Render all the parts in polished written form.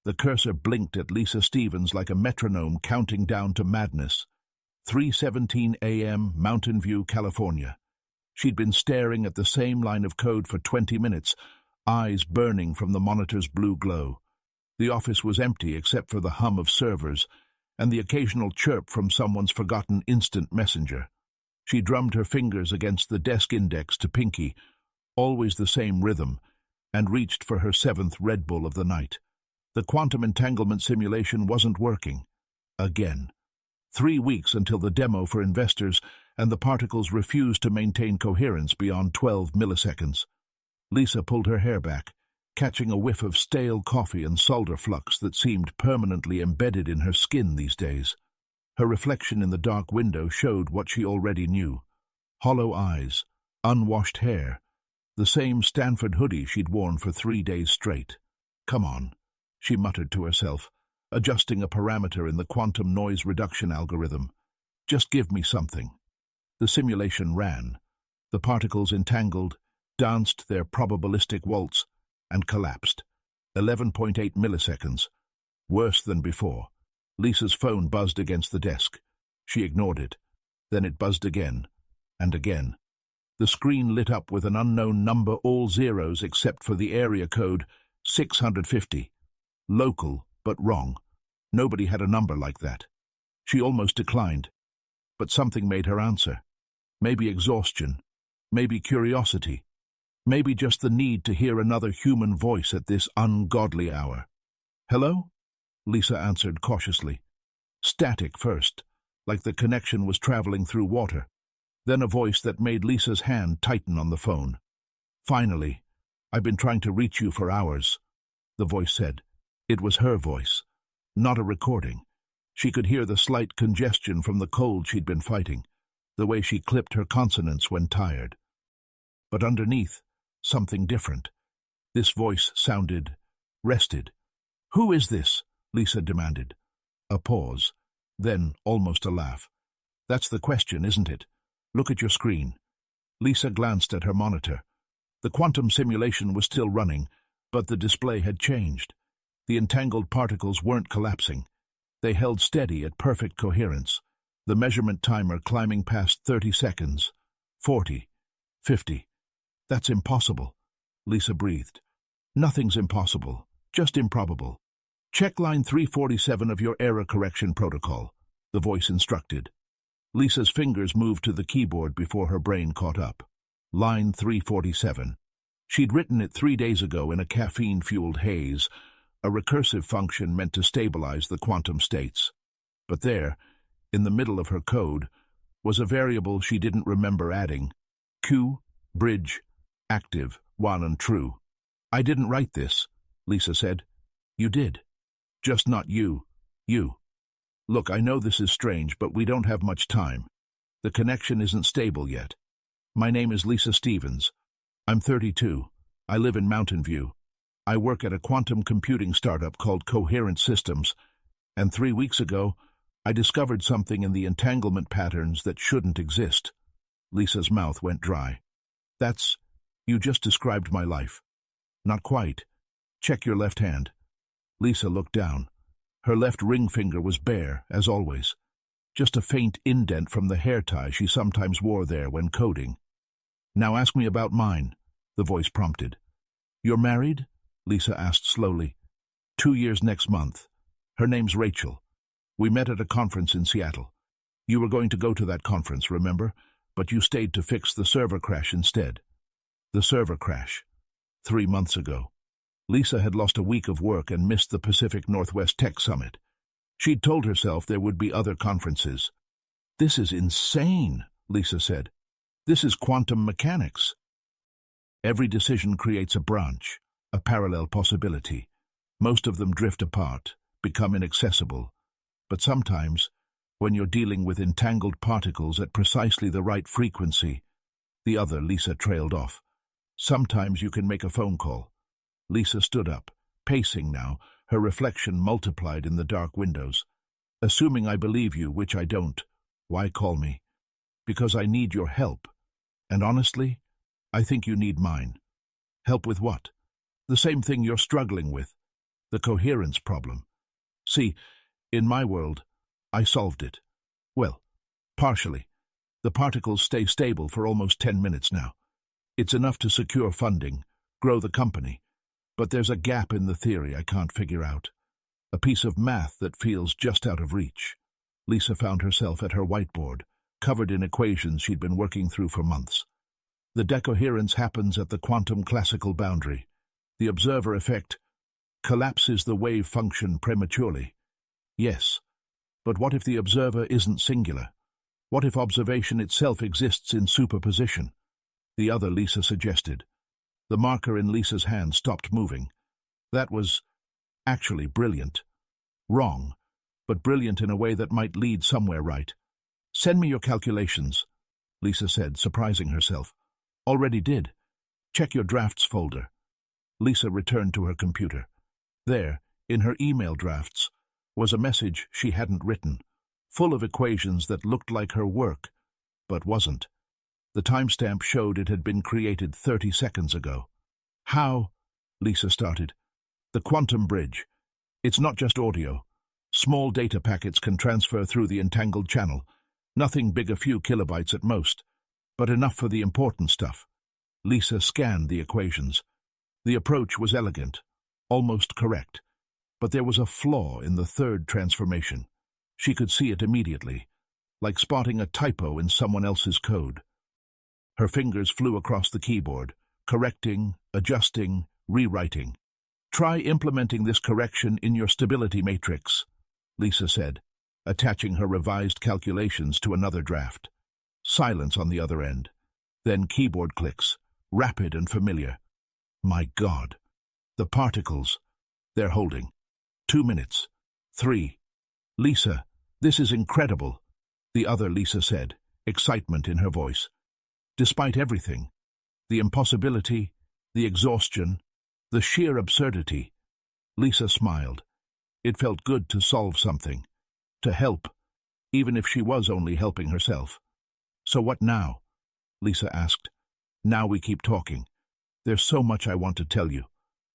The cursor blinked at Lisa Stevens like a metronome counting down to madness. 3:17 a.m., Mountain View, California. She'd been staring at the same line of code for 20 minutes, eyes burning from the monitor's blue glow. The office was empty except for the hum of servers and the occasional chirp from someone's forgotten instant messenger. She drummed her fingers against the desk index to pinky, always the same rhythm, and reached for her 7th Red Bull of the night. The quantum entanglement simulation wasn't working. Again. 3 weeks until the demo for investors, and the particles refused to maintain coherence beyond 12 milliseconds. Lisa pulled her hair back, catching a whiff of stale coffee and solder flux that seemed permanently embedded in her skin these days. Her reflection in the dark window showed what she already knew. Hollow eyes, unwashed hair, the same Stanford hoodie she'd worn for 3 days straight. "Come on," she muttered to herself, adjusting a parameter in the quantum noise reduction algorithm. "Just give me something." The simulation ran. The particles entangled, danced their probabilistic waltz, and collapsed. 11.8 milliseconds. Worse than before. Lisa's phone buzzed against the desk. She ignored it. Then it buzzed again, and again. The screen lit up with an unknown number, all zeros except for the area code 650. Local, but wrong. Nobody had a number like that. She almost declined. But something made her answer. Maybe exhaustion. Maybe curiosity. Maybe just the need to hear another human voice at this ungodly hour. "Hello?" Lisa answered cautiously. Static first, like the connection was traveling through water. Then a voice that made Lisa's hand tighten on the phone. "Finally, I've been trying to reach you for hours," the voice said. It was her voice, not a recording. She could hear the slight congestion from the cold she'd been fighting, the way she clipped her consonants when tired. But underneath, something different. This voice sounded rested. "Who is this?" Lisa demanded. A pause, then almost a laugh. "That's the question, isn't it? Look at your screen." Lisa glanced at her monitor. The quantum simulation was still running, but the display had changed. The entangled particles weren't collapsing. They held steady at perfect coherence, the measurement timer climbing past 30 seconds, 40, 50. "That's impossible," Lisa breathed. "Nothing's impossible, just improbable. Check line 347 of your error correction protocol," the voice instructed. Lisa's fingers moved to the keyboard before her brain caught up. Line 347. She'd written it 3 days ago in a caffeine-fueled haze, a recursive function meant to stabilize the quantum states. But there, in the middle of her code, was a variable she didn't remember adding. Q, bridge, active, while untrue. "I didn't write this," Lisa said. "You did. Just not you. You. Look, I know this is strange, but we don't have much time. The connection isn't stable yet. My name is Lisa Stevens. I'm 32. I live in Mountain View. I work at a quantum computing startup called Coherent Systems, and 3 weeks ago, I discovered something in the entanglement patterns that shouldn't exist." Lisa's mouth went dry. You just described my life." "Not quite. Check your left hand." Lisa looked down. Her left ring finger was bare, as always. Just a faint indent from the hair tie she sometimes wore there when coding. "Now ask me about mine," the voice prompted. "You're married?" Lisa asked slowly. 2 years next month. Her name's Rachel. We met at a conference in Seattle. You were going to go to that conference, remember? But you stayed to fix the server crash instead." The server crash. 3 months ago. Lisa had lost a week of work and missed the Pacific Northwest Tech Summit. She'd told herself there would be other conferences. "This is insane," Lisa said. "This is quantum mechanics." Every decision creates a branch, a parallel possibility. Most of them drift apart, become inaccessible. But sometimes, when you're dealing with entangled particles at precisely the right frequency, the other Lisa trailed off. Sometimes you can make a phone call. Lisa stood up, pacing now, her reflection multiplied in the dark windows. "Assuming I believe you, which I don't, why call me? Because I need your help. And honestly, I think you need mine." "Help with what?" "The same thing you're struggling with. The coherence problem. See, in my world, I solved it. Well, partially. The particles stay stable for almost 10 minutes now. It's enough to secure funding, grow the company. But there's a gap in the theory I can't figure out. A piece of math that feels just out of reach. Lisa found herself at her whiteboard, covered in equations she'd been working through for months. The decoherence happens at the quantum classical boundary. The observer effect collapses the wave function prematurely. Yes, but what if the observer isn't singular? What if observation itself exists in superposition? The other Lisa suggested. The marker in Lisa's hand stopped moving. That was actually brilliant. Wrong, but brilliant in a way that might lead somewhere right. Send me your calculations, Lisa said, surprising herself. Already did. Check your drafts folder. Lisa returned to her computer. There, in her email drafts, was a message she hadn't written, full of equations that looked like her work, but wasn't. The timestamp showed it had been created 30 seconds ago. How? Lisa started. The quantum bridge. It's not just audio. Small data packets can transfer through the entangled channel. Nothing big, a few kilobytes at most, but enough for the important stuff. Lisa scanned the equations. The approach was elegant, almost correct, but there was a flaw in the third transformation. She could see it immediately, like spotting a typo in someone else's code. Her fingers flew across the keyboard, correcting, adjusting, rewriting. Try implementing this correction in your stability matrix, Lisa said, attaching her revised calculations to another draft. Silence on the other end. Then keyboard clicks, rapid and familiar. My God. The particles. They're holding. 2 minutes. 3. Lisa, this is incredible, the other Lisa said, excitement in her voice. Despite everything, the impossibility, the exhaustion, the sheer absurdity, Lisa smiled. It felt good to solve something, to help, even if she was only helping herself. So what now? Lisa asked. Now we keep talking. There's so much I want to tell you.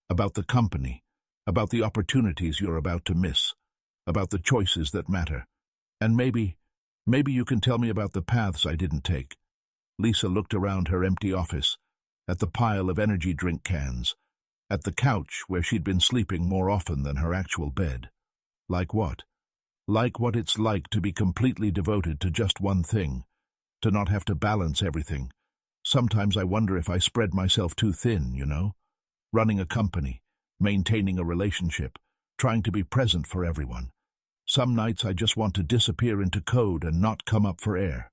About the company, about the opportunities you're about to miss, about the choices that matter. And maybe you can tell me about the paths I didn't take. Lisa looked around her empty office, at the pile of energy drink cans, at the couch where she'd been sleeping more often than her actual bed. Like what? Like what it's like to be completely devoted to just one thing, to not have to balance everything. Sometimes I wonder if I spread myself too thin, you know? Running a company, maintaining a relationship, trying to be present for everyone. Some nights I just want to disappear into code and not come up for air.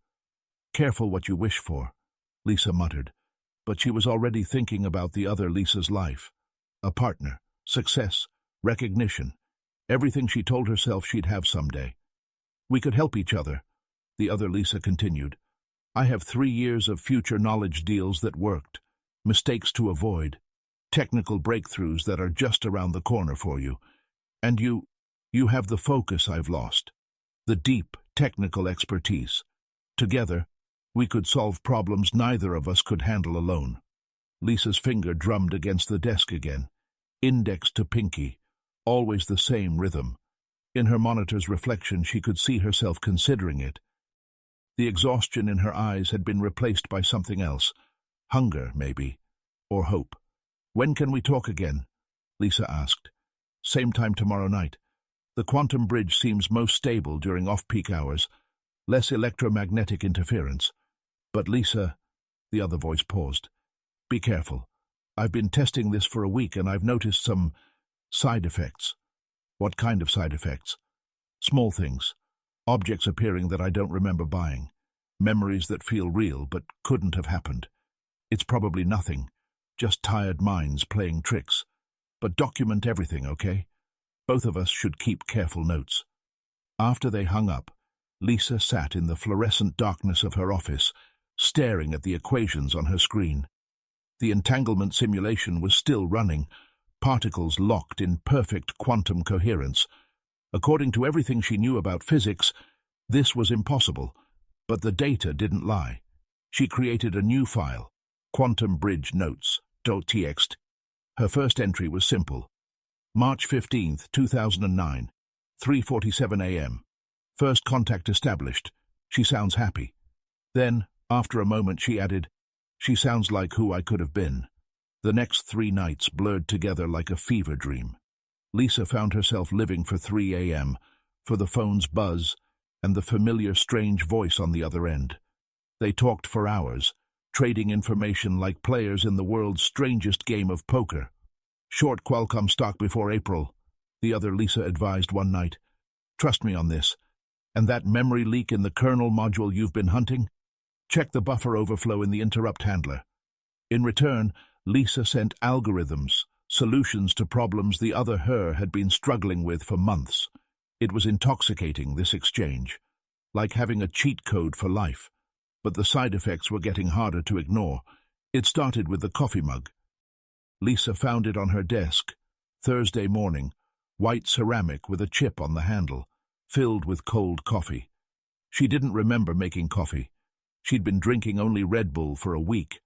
Careful what you wish for, Lisa muttered, but she was already thinking about the other Lisa's life. A partner, success, recognition, everything she told herself she'd have someday. We could help each other, the other Lisa continued. I have 3 years of future knowledge deals that worked, mistakes to avoid, technical breakthroughs that are just around the corner for you. And you have the focus I've lost, the deep technical expertise. Together, we could solve problems neither of us could handle alone. Lisa's finger drummed against the desk again, index to pinky, always the same rhythm. In her monitor's reflection, she could see herself considering it. The exhaustion in her eyes had been replaced by something else. Hunger, maybe, or hope. When can we talk again? Lisa asked. Same time tomorrow night. The quantum bridge seems most stable during off-peak hours, less electromagnetic interference. But Lisa, the other voice paused. Be careful. I've been testing this for a week and I've noticed some side effects. What kind of side effects? Small things. Objects appearing that I don't remember buying. Memories that feel real but couldn't have happened. It's probably nothing. Just tired minds playing tricks. But document everything, okay? Both of us should keep careful notes. After they hung up, Lisa sat in the fluorescent darkness of her office, staring at the equations on her screen. The entanglement simulation was still running, particles locked in perfect quantum coherence. According to everything she knew about physics, this was impossible, but the data didn't lie. She created a new file, quantum bridge notes.txt. Her first entry was simple. March 15th, 2009, 3:47 a.m. First contact established. She sounds happy. Then, after a moment, she added, "She sounds like who I could have been." The next 3 nights blurred together like a fever dream. Lisa found herself living for 3 a.m., for the phone's buzz and the familiar strange voice on the other end. They talked for hours, trading information like players in the world's strangest game of poker. "Short Qualcomm stock before April," the other Lisa advised one night. "Trust me on this. And that memory leak in the kernel module you've been hunting? Check the buffer overflow in the interrupt handler." In return, Lisa sent algorithms, solutions to problems the other her had been struggling with for months. It was intoxicating, this exchange, like having a cheat code for life. But the side effects were getting harder to ignore. It started with the coffee mug. Lisa found it on her desk, Thursday morning, white ceramic with a chip on the handle, filled with cold coffee. She didn't remember making coffee. She'd been drinking only Red Bull for a week.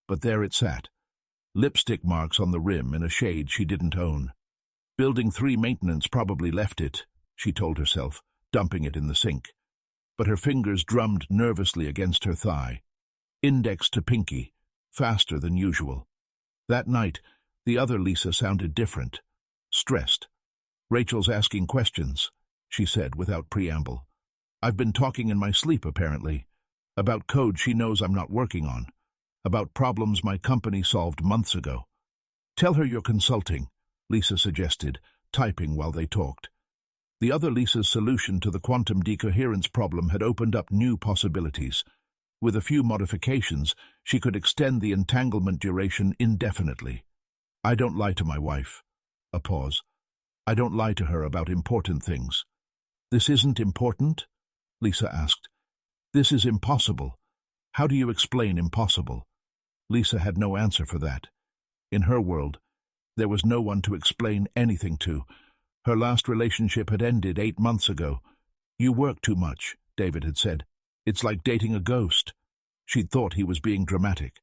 But there it sat, lipstick marks on the rim in a shade she didn't own. Building 3 maintenance probably left it, she told herself, dumping it in the sink. But her fingers drummed nervously against her thigh, index to pinky, faster than usual. That night, the other Lisa sounded different, stressed. "Rachel's asking questions," she said without preamble. "I've been talking in my sleep, apparently, about code she knows I'm not working on, about problems my company solved months ago." "Tell her you're consulting," Lisa suggested, typing while they talked. The other Lisa's solution to the quantum decoherence problem had opened up new possibilities. With a few modifications, she could extend the entanglement duration indefinitely. "I don't lie to my wife." A pause. "I don't lie to her about important things." "This isn't important?" Lisa asked. "This is impossible. How do you explain impossible?" Lisa had no answer for that. In her world, there was no one to explain anything to. Her last relationship had ended 8 months ago. "You work too much," David had said. "It's like dating a ghost." She'd thought he was being dramatic.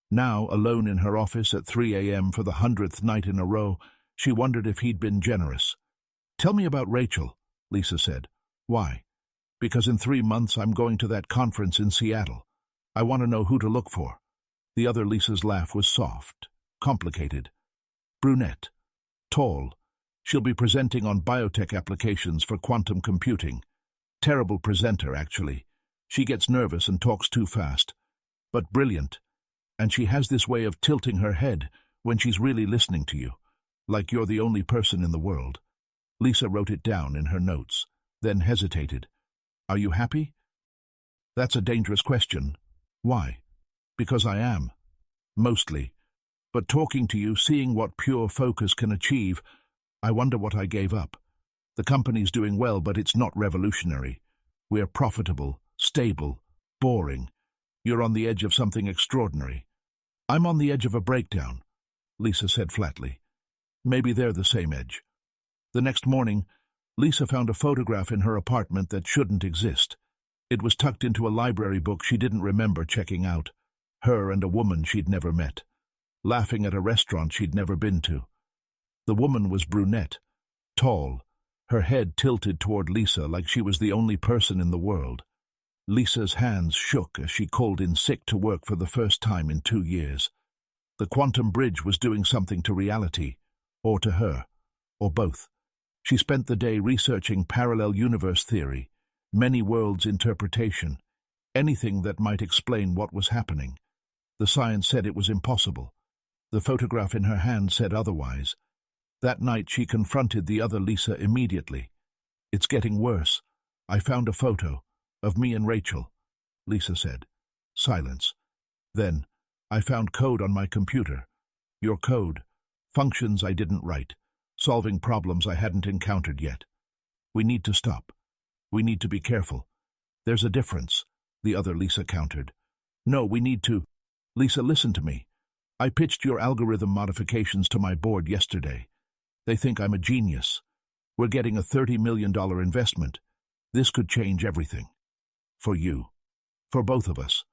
Now, alone in her office at 3 a.m. for the 100th night in a row, she wondered if he'd been generous. "Tell me about Rachel," Lisa said. "Why?" "Because in 3 months I'm going to that conference in Seattle. I want to know who to look for." The other Lisa's laugh was soft, complicated. "Brunette. Tall. She'll be presenting on biotech applications for quantum computing. Terrible presenter, actually. She gets nervous and talks too fast. But brilliant. And she has this way of tilting her head when she's really listening to you, like you're the only person in the world." Lisa wrote it down in her notes, then hesitated. "Are you happy?" "That's a dangerous question." "Why?" "Because I am. Mostly. But talking to you, seeing what pure focus can achieve, I wonder what I gave up. The company's doing well, but it's not revolutionary. We're profitable, stable, boring. You're on the edge of something extraordinary." "I'm on the edge of a breakdown," Lisa said flatly. "Maybe they're the same edge." The next morning, Lisa found a photograph in her apartment that shouldn't exist. It was tucked into a library book she didn't remember checking out. Her and a woman she'd never met, laughing at a restaurant she'd never been to. The woman was brunette, tall, her head tilted toward Lisa like she was the only person in the world. Lisa's hands shook as she called in sick to work for the first time in 2 years. The quantum bridge was doing something to reality, or to her, or both. She spent the day researching parallel universe theory, many-worlds interpretation, anything that might explain what was happening. The science said it was impossible. The photograph in her hand said otherwise. That night she confronted the other Lisa immediately. "It's getting worse. I found a photo of me and Rachel," Lisa said. Silence. Then, "I found code on my computer. Your code. Functions I didn't write. Solving problems I hadn't encountered yet. We need to stop. We need to be careful. There's a difference," the other Lisa countered. "No, we need to." "Lisa, listen to me. I pitched your algorithm modifications to my board yesterday. They think I'm a genius. We're getting a $30 million investment. This could change everything. For you. For both of us.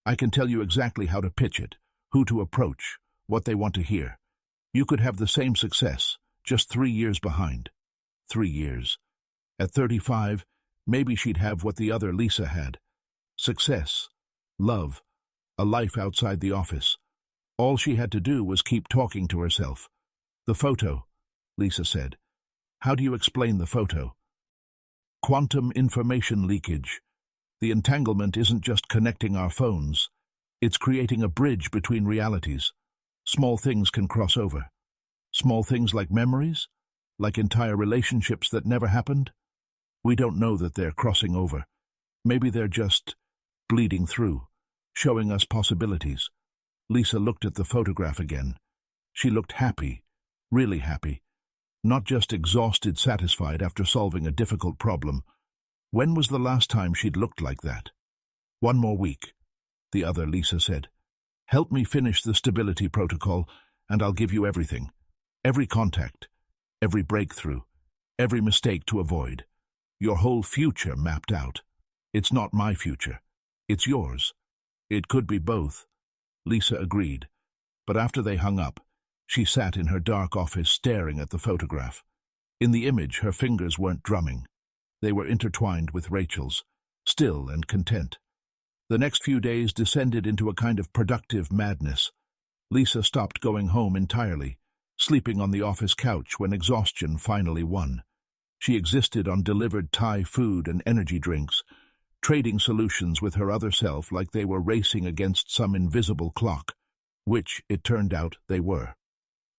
I can tell you exactly how to pitch it, who to approach, what they want to hear. You could have the same success, Just 3 years behind. 3 years. At 35, maybe she'd have what the other Lisa had. Success, love, a life outside the office. All she had to do was keep talking to herself. The photo, Lisa said. How do you explain the photo? Quantum information leakage. The entanglement isn't just connecting our phones. It's creating a bridge between realities. Small things can cross over. Small things like memories? Like entire relationships that never happened? We don't know that they're crossing over. Maybe they're just bleeding through, showing us possibilities. Lisa looked at the photograph again. She looked happy, really happy. Not just exhausted, satisfied after solving a difficult problem. When was the last time she'd looked like that? 1 more week, the other Lisa said. Help me finish the stability protocol, and I'll give you everything. Every contact, every breakthrough, every mistake to avoid. Your whole future mapped out. It's not my future. It's yours. It could be both. Lisa agreed. But after they hung up, she sat in her dark office staring at the photograph. In the image, her fingers weren't drumming. They were intertwined with Rachel's, still and content. The next few days descended into a kind of productive madness. Lisa stopped going home entirely, sleeping on the office couch when exhaustion finally won. She existed on delivered Thai food and energy drinks, trading solutions with her other self like they were racing against some invisible clock, which, it turned out, they were.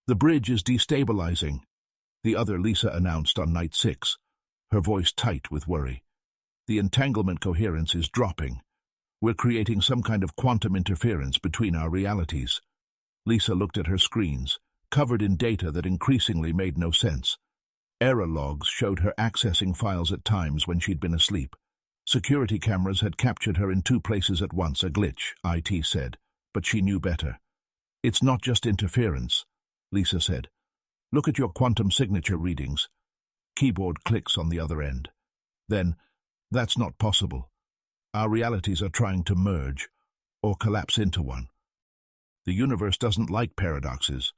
The bridge is destabilizing, the other Lisa announced on night 6, her voice tight with worry. The entanglement coherence is dropping. We're creating some kind of quantum interference between our realities. Lisa looked at her screens, covered in data that increasingly made no sense. Error logs showed her accessing files at times when she'd been asleep. Security cameras had captured her in 2 places at once, a glitch, IT said, but she knew better. It's not just interference, Lisa said. Look at your quantum signature readings. Keyboard clicks on the other end. Then, that's not possible. Our realities are trying to merge, or collapse into one. The universe doesn't like paradoxes,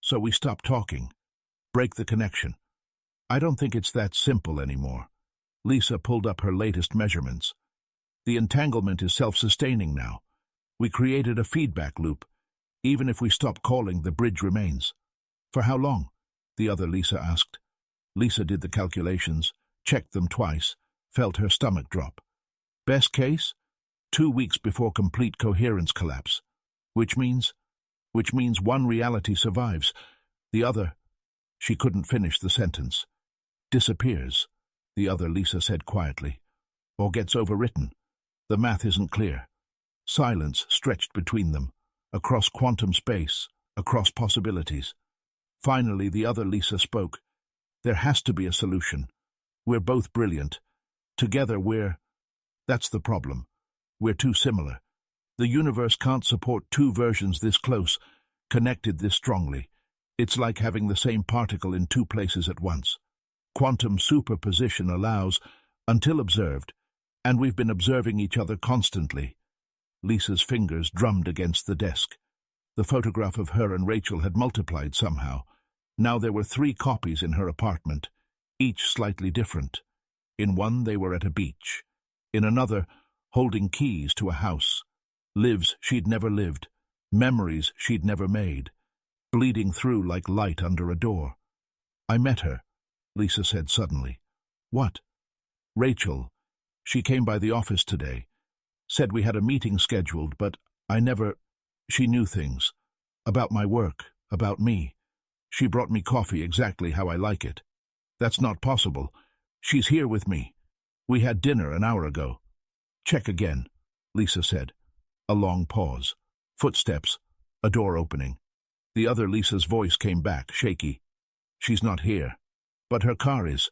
so we stop talking, break the connection. I don't think it's that simple anymore. Lisa pulled up her latest measurements. The entanglement is self-sustaining now. We created a feedback loop. Even if we stop calling, the bridge remains. For how long? The other Lisa asked. Lisa did the calculations, checked them twice, felt her stomach drop. Best case? 2 weeks before complete coherence collapse. Which means one reality survives. The other, she couldn't finish the sentence. Disappears, the other Lisa said quietly. Or gets overwritten. The math isn't clear. Silence stretched between them, across quantum space, across possibilities. Finally, the other Lisa spoke. There has to be a solution. We're both brilliant. Together that's the problem. We're too similar. The universe can't support 2 versions this close, connected this strongly. It's like having the same particle in 2 places at once. Quantum superposition allows, until observed, and we've been observing each other constantly. Lisa's fingers drummed against the desk. The photograph of her and Rachel had multiplied somehow. Now there were 3 copies in her apartment, each slightly different. In one they were at a beach. In another, holding keys to a house. Lives she'd never lived. Memories she'd never made. Bleeding through like light under a door. I met her, Lisa said suddenly. What? Rachel. She came by the office today. Said we had a meeting scheduled, but she knew things. About my work, about me. She brought me coffee exactly how I like it. That's not possible. She's here with me. We had dinner an hour ago. Check again, Lisa said. A long pause. Footsteps. A door opening. The other Lisa's voice came back, shaky. She's not here. But her car is.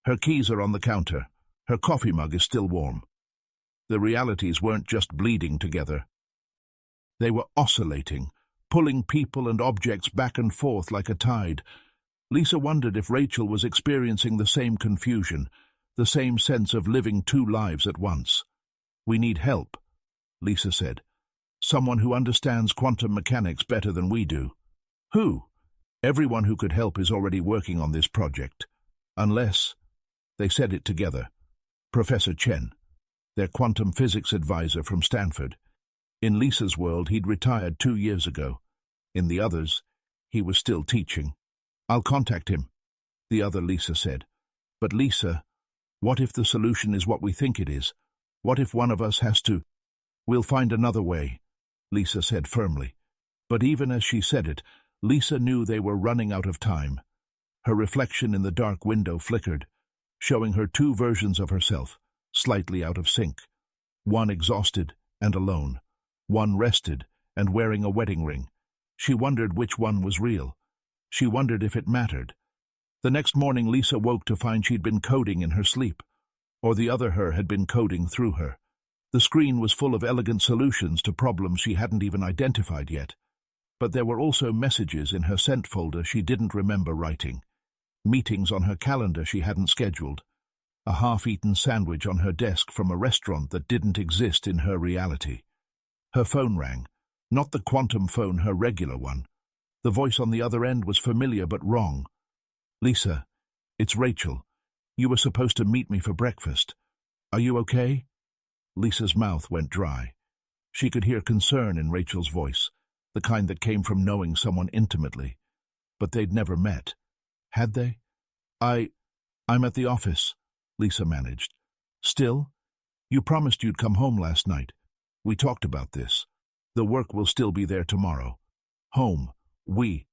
Her keys are on the counter. Her coffee mug is still warm. The realities weren't just bleeding together. They were oscillating, pulling people and objects back and forth like a tide. Lisa wondered if Rachel was experiencing the same confusion, the same sense of living 2 lives at once. We need help, Lisa said. Someone who understands quantum mechanics better than we do. Who? Everyone who could help is already working on this project. Unless, they said it together, Professor Chen, their quantum physics advisor from Stanford. In Lisa's world, he'd retired 2 years ago. In the others, he was still teaching. I'll contact him, the other Lisa said. But Lisa, what if the solution is what we think it is? What if one of us has to? We'll find another way, Lisa said firmly. But even as she said it, Lisa knew they were running out of time. Her reflection in the dark window flickered, showing her 2 versions of herself, slightly out of sync. One exhausted and alone, one rested and wearing a wedding ring. She wondered which one was real. She wondered if it mattered. The next morning Lisa woke to find she'd been coding in her sleep, or the other her had been coding through her. The screen was full of elegant solutions to problems she hadn't even identified yet. But there were also messages in her sent folder she didn't remember writing, meetings on her calendar she hadn't scheduled, a half-eaten sandwich on her desk from a restaurant that didn't exist in her reality. Her phone rang, not the quantum phone, her regular one. The voice on the other end was familiar but wrong. Lisa, it's Rachel. You were supposed to meet me for breakfast. Are you okay? Lisa's mouth went dry. She could hear concern in Rachel's voice, the kind that came from knowing someone intimately. But they'd never met. Had they? I'm at the office, Lisa managed. Still? You promised you'd come home last night. We talked about this. The work will still be there tomorrow. Home. We.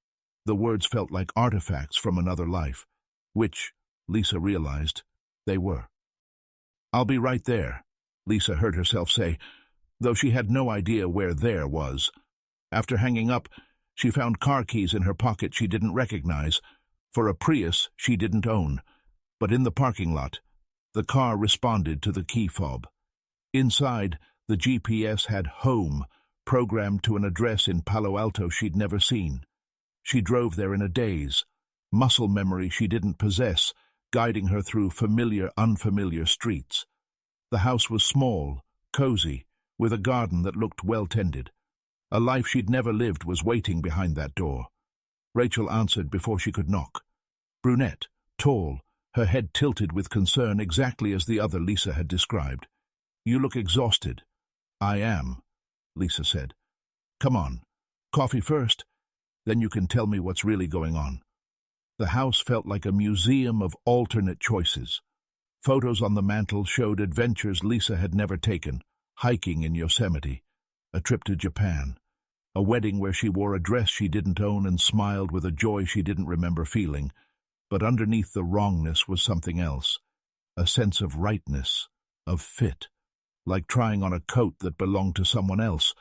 The words felt like artifacts from another life, which, Lisa realized, they were. I'll be right there, Lisa heard herself say, though she had no idea where there was. After hanging up, she found car keys in her pocket she didn't recognize, for a Prius she didn't own. But in the parking lot, the car responded to the key fob. Inside, the GPS had home, programmed to an address in Palo Alto she'd never seen. She drove there in a daze, muscle memory she didn't possess, guiding her through familiar, unfamiliar streets. The house was small, cozy, with a garden that looked well-tended. A life she'd never lived was waiting behind that door. Rachel answered before she could knock. Brunette, tall, her head tilted with concern exactly as the other Lisa had described. You look exhausted. I am, Lisa said. Come on. Coffee first, then you can tell me what's really going on. The house felt like a museum of alternate choices. Photos on the mantel showed adventures Lisa had never taken, hiking in Yosemite, a trip to Japan, a wedding where she wore a dress she didn't own and smiled with a joy she didn't remember feeling. But underneath the wrongness was something else, a sense of rightness, of fit, like trying on a coat that belonged to someone else,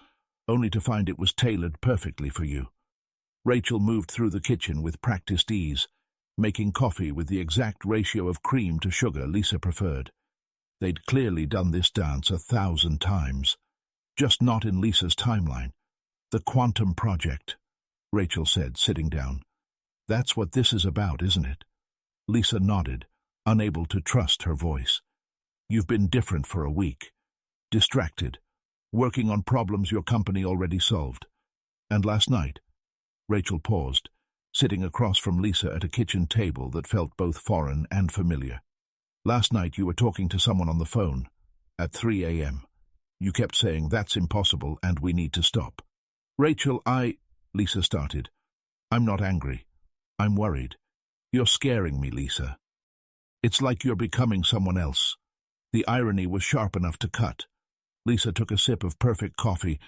only to find it was tailored perfectly for you. Rachel moved through the kitchen with practiced ease, making coffee with the exact ratio of cream to sugar Lisa preferred. They'd clearly done this dance 1,000 times, just not in Lisa's timeline. The quantum project, Rachel said, sitting down. That's what this is about, isn't it? Lisa nodded, unable to trust her voice. You've been different for a week. Distracted, working on problems your company already solved. And last night, Rachel paused, sitting across from Lisa at a kitchen table that felt both foreign and familiar. Last night you were talking to someone on the phone, at 3 a.m. You kept saying, that's impossible and we need to stop. Rachel, Lisa started. I'm not angry. I'm worried. You're scaring me, Lisa. It's like you're becoming someone else. The irony was sharp enough to cut. Lisa took a sip of perfect coffee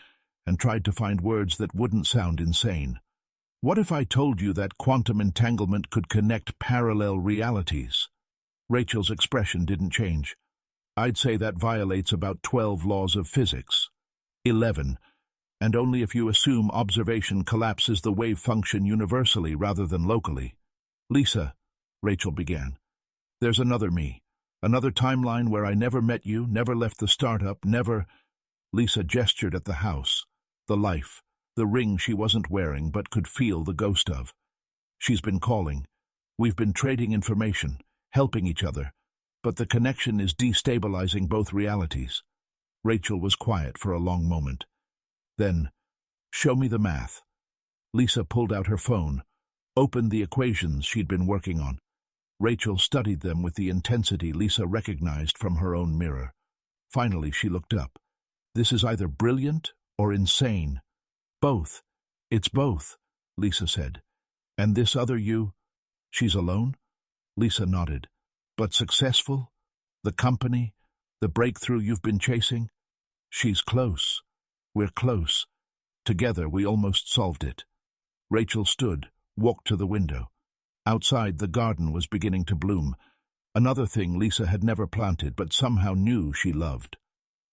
and tried to find words that wouldn't sound insane. What if I told you that quantum entanglement could connect parallel realities? Rachel's expression didn't change. I'd say that violates about 12 laws of physics. 11. And only if you assume observation collapses the wave function universally rather than locally. Lisa, Rachel began, there's another me, another timeline where I never met you, never left the startup, never... Lisa gestured at the house, the life, the ring she wasn't wearing but could feel the ghost of. She's been calling. We've been trading information, helping each other, but the connection is destabilizing both realities. Rachel was quiet for a long moment. Then, show me the math. Lisa pulled out her phone, opened the equations she'd been working on. Rachel studied them with the intensity Lisa recognized from her own mirror. Finally, she looked up. "This is either brilliant or insane." "Both. It's both," Lisa said. "And this other you, she's alone?" Lisa nodded. "But successful? The company? The breakthrough you've been chasing?" "She's close. We're close. Together we almost solved it." Rachel stood, walked to the window. Outside, the garden was beginning to bloom, another thing Lisa had never planted but somehow knew she loved.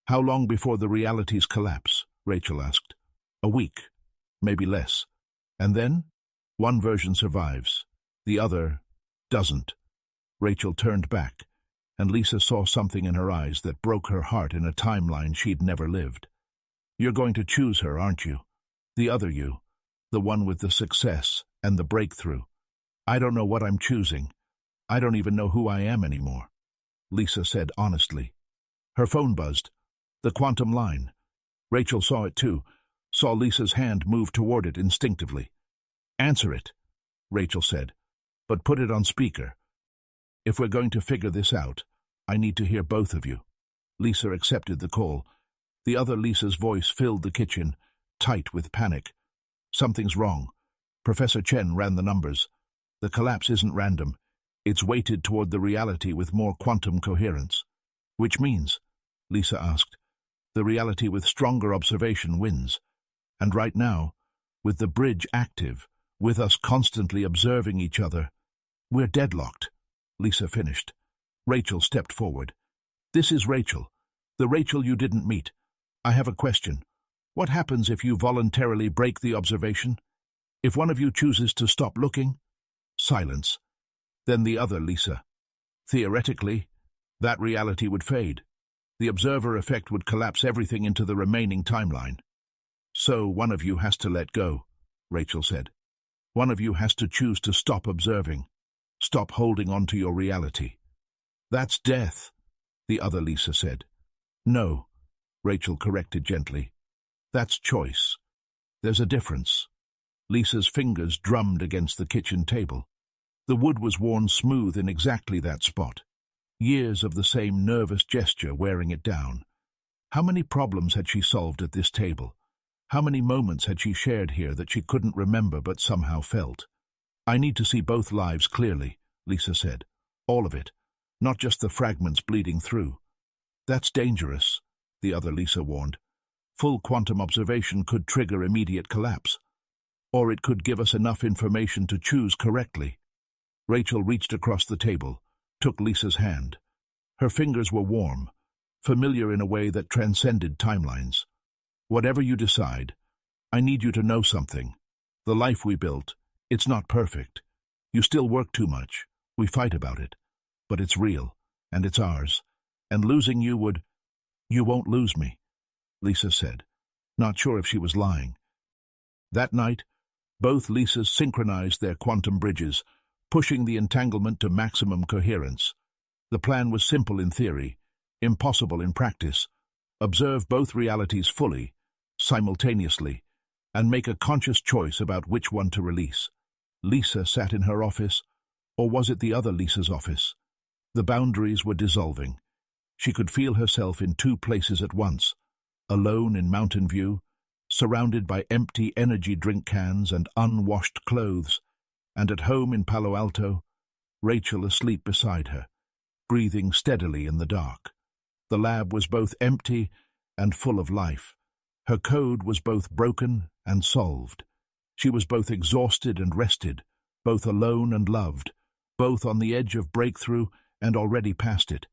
"How long before the realities collapse?" Rachel asked. "A week, maybe less. And then? One version survives. The other doesn't." Rachel turned back, and Lisa saw something in her eyes that broke her heart in a timeline she'd never lived. "You're going to choose her, aren't you? The other you, the one with the success and the breakthrough." "I don't know what I'm choosing. I don't even know who I am anymore," Lisa said honestly. Her phone buzzed. The quantum line. Rachel saw it too, saw Lisa's hand move toward it instinctively. "Answer it," Rachel said, "but put it on speaker. If we're going to figure this out, I need to hear both of you." Lisa accepted the call. The other Lisa's voice filled the kitchen, tight with panic. "Something's wrong. Professor Chen ran the numbers. The collapse isn't random. It's weighted toward the reality with more quantum coherence." "Which means?" Lisa asked. "The reality with stronger observation wins. And right now, with the bridge active, with us constantly observing each other, we're deadlocked," Lisa finished. Rachel stepped forward. "This is Rachel, the Rachel you didn't meet. I have a question. What happens if you voluntarily break the observation? If one of you chooses to stop looking?" Silence. Then the other Lisa. "Theoretically, that reality would fade. The observer effect would collapse everything into the remaining timeline. So one of you has to let go," Rachel said. "One of you has to choose to stop observing, stop holding on to your reality." "That's death," the other Lisa said. "No," Rachel corrected gently. "That's choice. There's a difference." Lisa's fingers drummed against the kitchen table. The wood was worn smooth in exactly that spot. Years of the same nervous gesture wearing it down. How many problems had she solved at this table? How many moments had she shared here that she couldn't remember but somehow felt? "I need to see both lives clearly," Lisa said. "All of it, not just the fragments bleeding through." "That's dangerous," the other Lisa warned. "Full quantum observation could trigger immediate collapse. Or it could give us enough information to choose correctly." Rachel reached across the table, took Lisa's hand. Her fingers were warm, familiar in a way that transcended timelines. "Whatever you decide, I need you to know something. The life we built, it's not perfect. You still work too much. We fight about it. But it's real, and it's ours. And losing you would—" "You won't lose me," Lisa said, not sure if she was lying. That night, both Lisas synchronized their quantum bridges, pushing the entanglement to maximum coherence. The plan was simple in theory, impossible in practice. Observe both realities fully, simultaneously, and make a conscious choice about which one to release. Lisa sat in her office, or was it the other Lisa's office? The boundaries were dissolving. She could feel herself in two places at once, alone in Mountain View, surrounded by empty energy drink cans and unwashed clothes, and at home in Palo Alto, Rachel asleep beside her, breathing steadily in the dark. The lab was both empty and full of life. Her code was both broken and solved. She was both exhausted and rested, both alone and loved, both on the edge of breakthrough and already past it.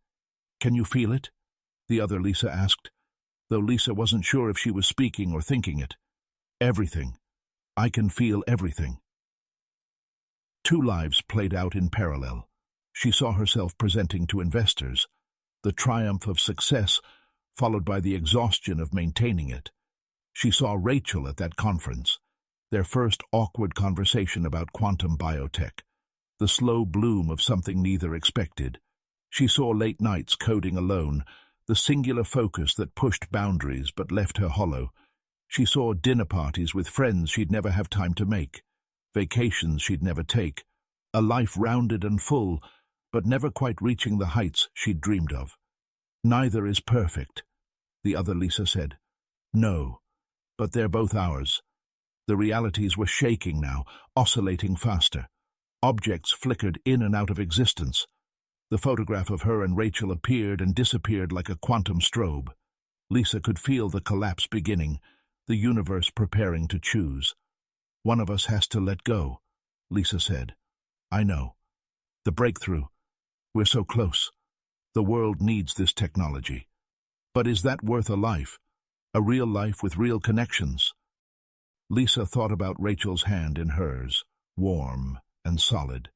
"Can you feel it?" the other Lisa asked, though Lisa wasn't sure if she was speaking or thinking it. "Everything. I can feel everything." Two lives played out in parallel. She saw herself presenting to investors, the triumph of success followed by the exhaustion of maintaining it. She saw Rachel at that conference, their first awkward conversation about quantum biotech, the slow bloom of something neither expected. She saw late nights coding alone, the singular focus that pushed boundaries but left her hollow. She saw dinner parties with friends she'd never have time to make, vacations she'd never take, a life rounded and full, but never quite reaching the heights she'd dreamed of. Neither is perfect, the other Lisa said. No, but they're both ours. The realities were shaking now, oscillating faster. Objects flickered in and out of existence. The photograph of her and Rachel appeared and disappeared like a quantum strobe. Lisa could feel the collapse beginning, the universe preparing to choose. One of us has to let go, Lisa said. I know. The breakthrough. We're so close. The world needs this technology. But is that worth a life? A real life with real connections? Lisa thought about Rachel's hand in hers, warm and solid.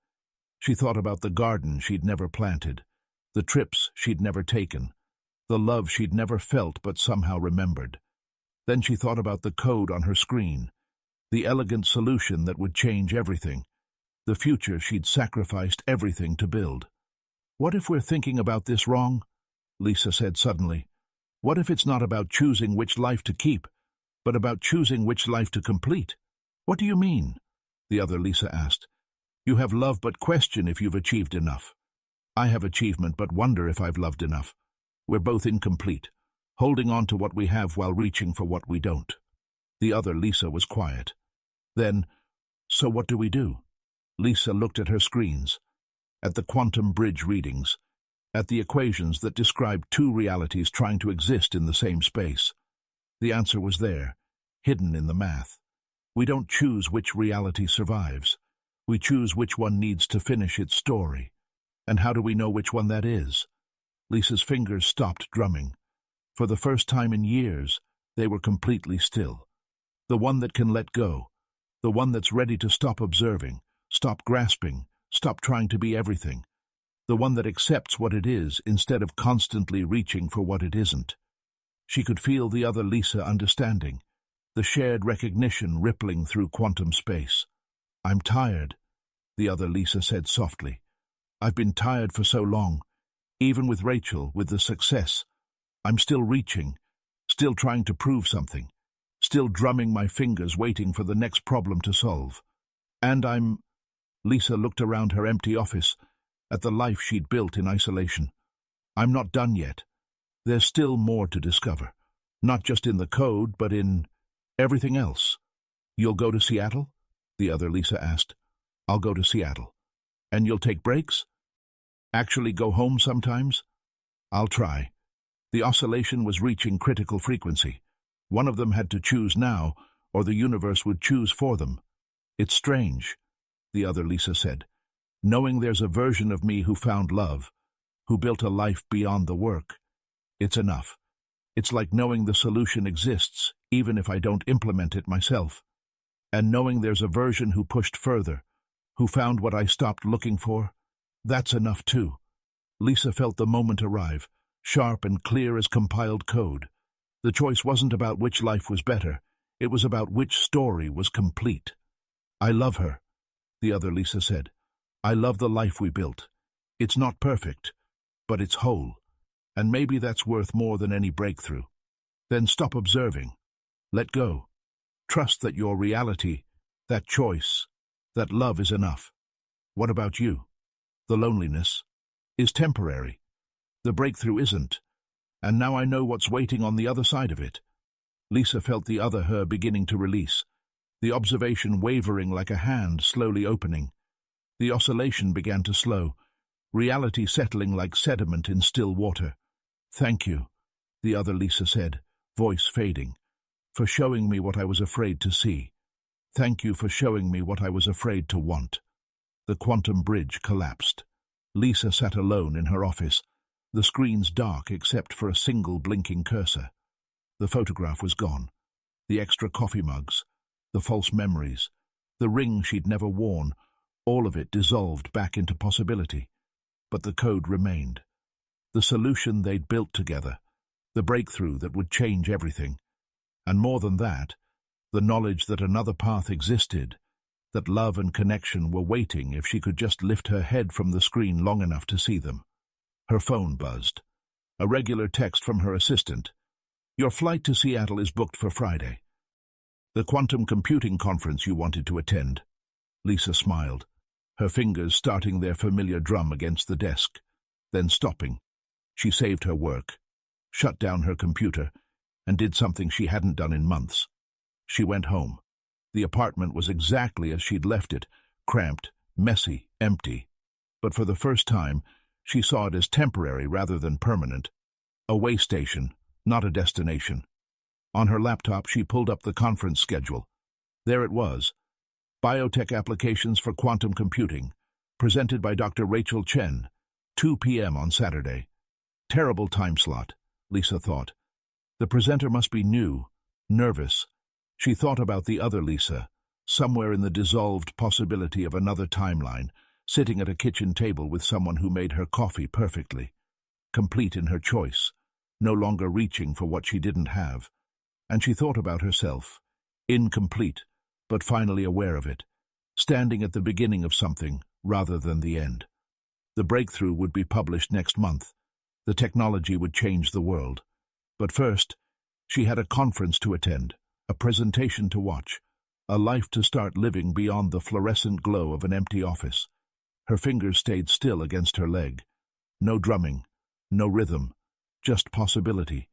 She thought about the garden she'd never planted, the trips she'd never taken, the love she'd never felt but somehow remembered. Then she thought about the code on her screen, the elegant solution that would change everything, the future she'd sacrificed everything to build. What if we're thinking about this wrong? Lisa said suddenly. What if it's not about choosing which life to keep, but about choosing which life to complete? What do you mean? The other Lisa asked. You have love but question if you've achieved enough. I have achievement but wonder if I've loved enough. We're both incomplete, holding on to what we have while reaching for what we don't. The other Lisa was quiet. Then, so what do we do? Lisa looked at her screens, at the quantum bridge readings, at the equations that described two realities trying to exist in the same space. The answer was there, hidden in the math. We don't choose which reality survives. We choose which one needs to finish its story. And how do we know which one that is? Lisa's fingers stopped drumming. For the first time in years, they were completely still. The one that can let go. The one that's ready to stop observing, stop grasping, stop trying to be everything. The one that accepts what it is instead of constantly reaching for what it isn't. She could feel the other Lisa understanding, the shared recognition rippling through quantum space. I'm tired, the other Lisa said softly. I've been tired for so long. Even with Rachel, with the success, I'm still reaching, still trying to prove something, still drumming my fingers waiting for the next problem to solve. And Lisa looked around her empty office, at the life she'd built in isolation. I'm not done yet. There's still more to discover, not just in the code, but in everything else. You'll go to Seattle? The other Lisa asked. I'll go to Seattle. And you'll take breaks? Actually go home sometimes? I'll try. The oscillation was reaching critical frequency. One of them had to choose now, or the universe would choose for them. It's strange, the other Lisa said, knowing there's a version of me who found love, who built a life beyond the work. It's enough. It's like knowing the solution exists, even if I don't implement it myself. And knowing there's a version who pushed further, who found what I stopped looking for, that's enough too. Lisa felt the moment arrive, sharp and clear as compiled code. The choice wasn't about which life was better, it was about which story was complete. I love her, the other Lisa said. I love the life we built. It's not perfect, but it's whole. And maybe that's worth more than any breakthrough. Then stop observing. Let go. Trust that your reality, that choice, that love is enough. What about you? The loneliness is temporary. The breakthrough isn't. And now I know what's waiting on the other side of it. Lisa felt the other her beginning to release, the observation wavering like a hand slowly opening. The oscillation began to slow, reality settling like sediment in still water. Thank you, the other Lisa said, voice fading, for showing me what I was afraid to see. Thank you for showing me what I was afraid to want. The quantum bridge collapsed. Lisa sat alone in her office, the screens dark except for a single blinking cursor. The photograph was gone. The extra coffee mugs, the false memories, the ring she'd never worn, all of it dissolved back into possibility. But the code remained. The solution they'd built together, the breakthrough that would change everything. And more than that, the knowledge that another path existed, that love and connection were waiting if she could just lift her head from the screen long enough to see them. Her phone buzzed. A regular text from her assistant. Your flight to Seattle is booked for Friday. The quantum computing conference you wanted to attend. Lisa smiled, her fingers starting their familiar drum against the desk, then stopping. She saved her work, shut down her computer, and did something she hadn't done in months. She went home. The apartment was exactly as she'd left it, cramped, messy, empty. But for the first time, she saw it as temporary rather than permanent. A way station, not a destination. On her laptop, she pulled up the conference schedule. There it was. Biotech Applications for Quantum Computing, presented by Dr. Rachel Chen, 2 p.m. on Saturday. Terrible time slot, Lisa thought. The presenter must be new, nervous. She thought about the other Lisa, somewhere in the dissolved possibility of another timeline, sitting at a kitchen table with someone who made her coffee perfectly, complete in her choice, no longer reaching for what she didn't have. And she thought about herself, incomplete, but finally aware of it, standing at the beginning of something rather than the end. The breakthrough would be published next month. The technology would change the world. But first, she had a conference to attend, a presentation to watch, a life to start living beyond the fluorescent glow of an empty office. Her fingers stayed still against her leg. No drumming, no rhythm, just possibility,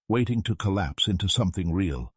waiting to collapse into something real.